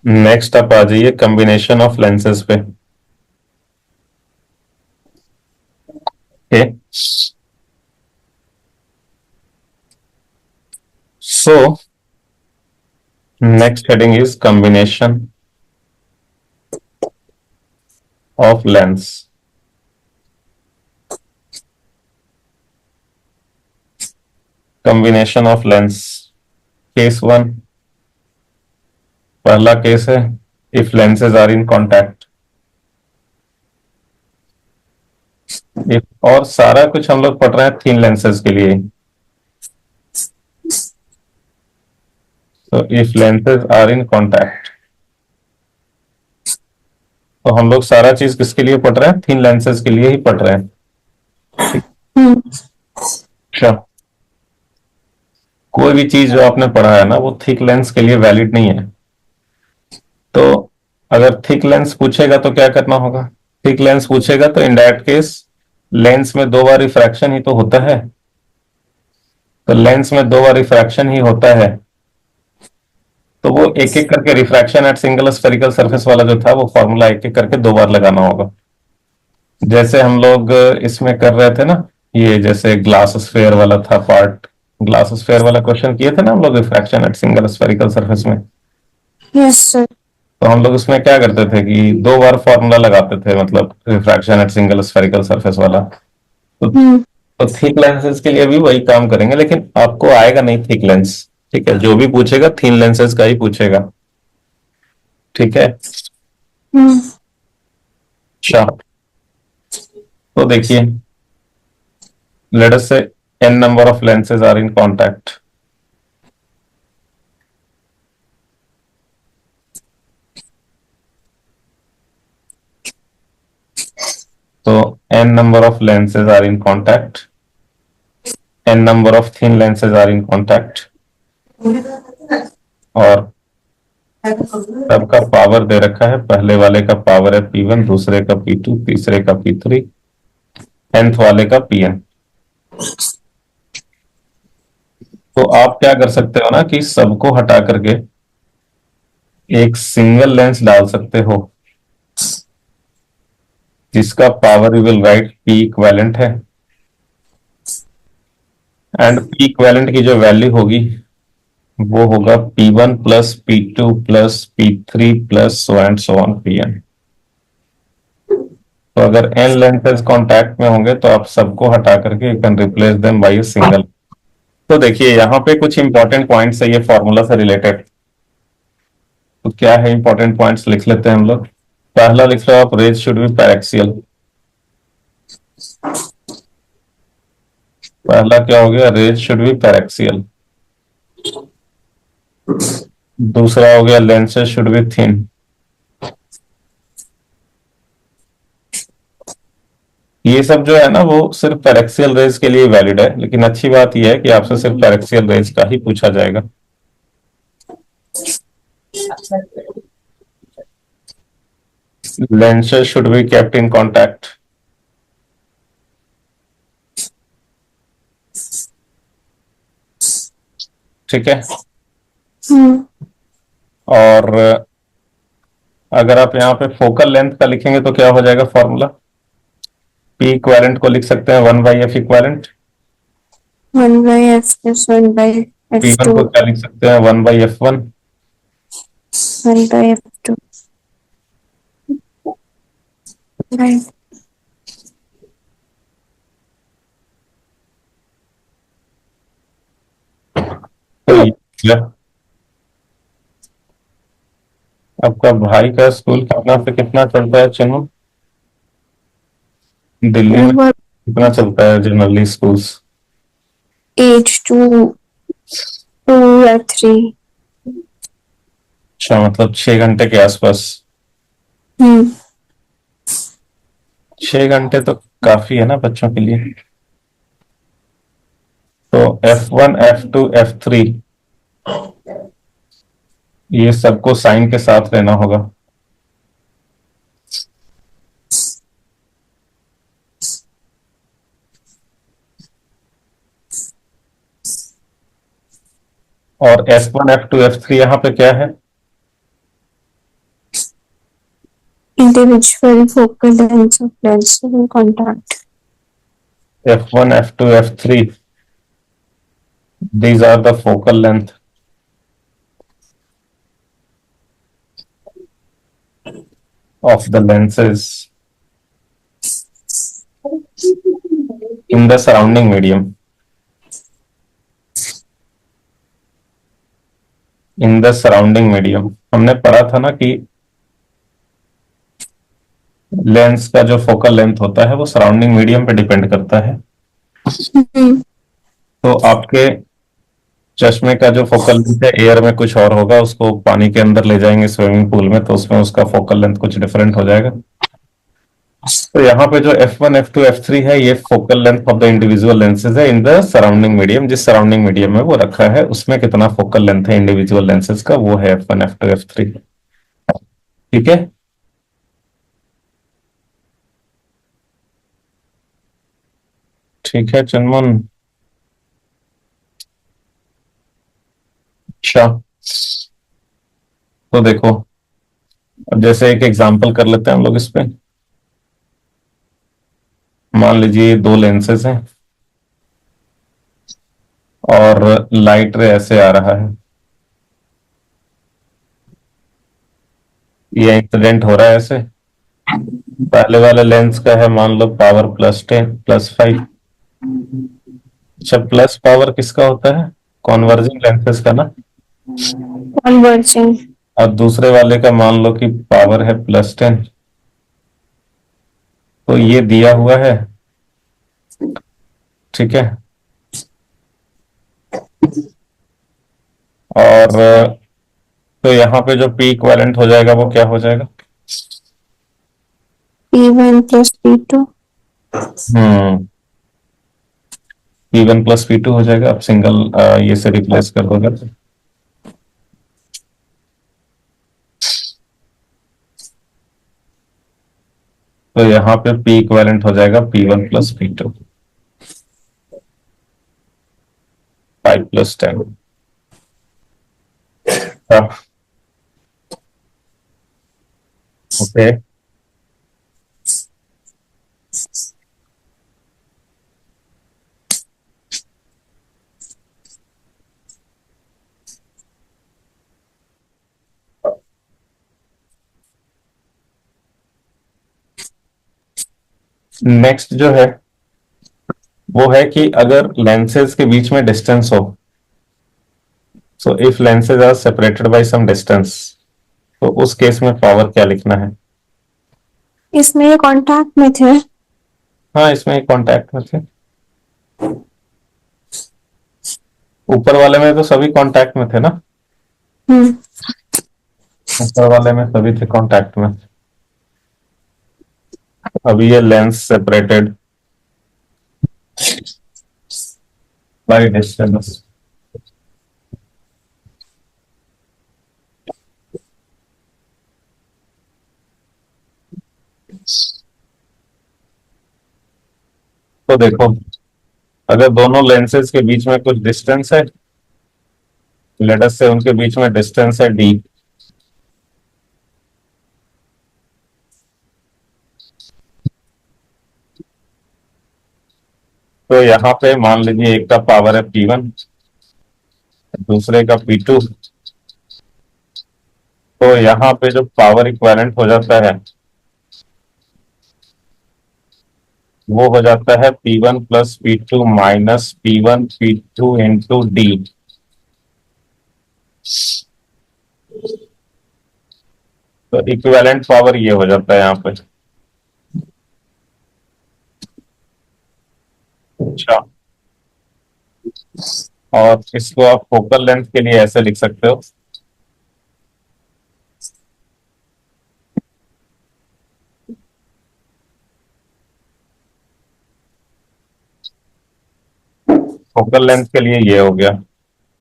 Next आप आ जाइए कॉम्बिनेशन ऑफ लेंसेज पे। Okay, so next heading is combination of lens. Combination of lens, case one. पहला case है if lenses are in contact. If, और सारा कुछ हम लोग पढ़ रहे हैं थिन लेंसेज के लिए। तो if lenses are in contact, तो हम लोग सारा चीज किसके लिए पढ़ रहे हैं? थिन लेंसेज के लिए ही पढ़ रहे हैं। अच्छा, कोई भी चीज जो आपने पढ़ा है ना वो थिक लेंस के लिए वैलिड नहीं है। तो अगर थिक लेंस पूछेगा तो क्या करना होगा? थिक लेंस पूछेगा तो इन दैट केस लेंस में दो बार रिफ्रैक्शन ही तो होता है। तो लेंस में दो बार रिफ्रैक्शन ही होता है, तो वो एक एक करके refraction at single spherical surface वाला जो था वो फॉर्मूला एक एक करके दो बार लगाना होगा। जैसे हम लोग इसमें कर रहे थे ना, ये जैसे ग्लास स्फेयर वाला था पार्ट, ग्लास स्फेयर वाला क्वेश्चन किए थे ना हम लोग refraction at single spherical surface में। Yes sir. तो हम लोग उसमें क्या करते थे कि दो बार फॉर्मूला लगाते थे, मतलब refraction at single spherical surface वाला। हम्म। तो थिक लेंसेज के लिए भी वही काम करेंगे, लेकिन आपको आएगा नहीं थिक लेंस। ठीक है, जो भी पूछेगा थिन लेंसेज का ही पूछेगा। ठीक है। हम्म। अच्छा, तो देखिए, लेट अस से n number of lenses are in contact। तो n number of lenses are in contact, n number of thin lenses are in contact, और सबका पावर दे रखा है। पहले वाले का पावर है P1, दूसरे का P2, तीसरे का P3, nth वाले का Pn। तो आप क्या कर सकते हो ना कि सबको हटा करके एक सिंगल लेंस डाल सकते हो जिसका power you will write P equivalent है। एंड P इक्वेलेंट की जो वैल्यू होगी वो होगा P1 plus P2 plus P3 plus so and so on Pn। तो अगर n लेंसेज कांटेक्ट में होंगे तो आप सबको हटा करके you can replace them by a single. तो देखिए यहाँ पे कुछ इंपॉर्टेंट पॉइंट्स है ये फॉर्मूला से रिलेटेड। तो क्या है इंपॉर्टेंट पॉइंट्स, लिख लेते हैं हम लोग। पहला लिख लो आप, रेज शुड बी पैरेक्सियल। पहला क्या हो गया? Rays should be paraxial. दूसरा हो गया लेंसेज शुड बी थिन। ये सब जो है ना वो सिर्फ पैरेक्सियल रेज के लिए वैलिड है, लेकिन अच्छी बात यह है कि आपसे सिर्फ पैरेक्सियल रेज का ही पूछा जाएगा। lenses should be kept in contact। ठीक है। हम्म। और अगर आप यहाँ पे फोकल लेंथ का लिखेंगे तो क्या हो जाएगा फॉर्मूला? पी इक्वेलेंट को लिख सकते हैं 1/f equivalent. 1/f plus 1/f2। P1 को क्या लिख सकते हैं? 1/f1। 1/f2। राइट। तो ये आपका भाई का स्कूल कितना से कितना चलता है चनो? दिल्ली में लगभग कितना चलता है जनरली स्कूल्स? 8 to 2 या 3। अच्छा, मतलब 6 घंटे के आसपास। हम्म। 6 घंटे तो काफी है ना बच्चों के लिए। तो F1 F2 F3 ये सबको साइन के साथ लेना होगा। और F1 F2 F3 यहाँ पे क्या है? individual focal lengths of lenses in contact. F1, F2, F3. These are the focal length of the lenses in the surrounding medium. In the surrounding medium हमने पढ़ा था ना कि लेंस का जो फोकल लेंथ होता है वो सराउंडिंग मीडियम पे डिपेंड करता है। तो आपके चश्मे का जो फोकल लेंथ है एयर में कुछ और होगा, उसको पानी के अंदर ले जाएंगे स्विमिंग पूल में तो उसमें उसका फोकल लेंथ कुछ डिफरेंट हो जाएगा। तो यहाँ पे जो F1, F2, F3 है ये focal length of the individual lenses है इन द सराउंडिंग मीडियम। जिस सराउंडिंग मीडियम में वो रखा है उसमें कितना फोकल लेंथ है इंडिविजुअल लेंसेज का, वो है F1, F2, F3। ठीक है। ठीक है चंदमन। अच्छा, तो देखो अब जैसे एक एग्जांपल कर लेते हैं हम लोग इस पे। मान लीजिए दो लेंसेज हैं और लाइट रे ऐसे आ रहा है, ये इंसिडेंट हो रहा है ऐसे। पहले वाले लेंस का है मान लो पावर +10 +5। अच्छा, प्लस पावर किसका होता है? कॉन्वर्जिंग लेंसेज का ना। Converging. और दूसरे वाले का मान लो कि पावर है +10। तो ये दिया हुआ है, ठीक है। और तो यहाँ पे जो पी इक्विवेलेंट हो जाएगा वो क्या हो जाएगा? P1 plus P2. P1 + P2 हो जाएगा। अब सिंगल ये से रिप्लेस कर दोगे तो यहाँ पे P इक्विवेलेंट हो जाएगा P1 + P2, 5 + 10। ओके, नेक्स्ट जो है वो है कि अगर लेंसेज के बीच में डिस्टेंस हो, so if lenses are separated by some distance, तो उस केस में पावर क्या लिखना है? इसमें ये कांटेक्ट में थे। हाँ, इसमें एक कांटेक्ट में थे। ऊपर वाले में तो सभी कांटेक्ट में थे ना। ऊपर वाले में सभी थे कांटेक्ट में। अभी ये लेंस सेपरेटेड बाय डिस्टेंस। तो देखो, अगर दोनों लेंसेज के बीच में कुछ डिस्टेंस है, लेट अस से उनके बीच में डिस्टेंस है d, तो यहाँ पे मान लीजिए एक का पावर है P1, दूसरे का P2। तो यहाँ पे जो पावर इक्विवेलेंट हो जाता है वो हो जाता है P1 + P2 - P1 P2 × d। तो इक्विवेलेंट पावर ये हो जाता है यहाँ पे। अच्छा, और इसको आप फोकल लेंथ के लिए ऐसे लिख सकते हो, फोकल लेंथ के लिए ये हो गया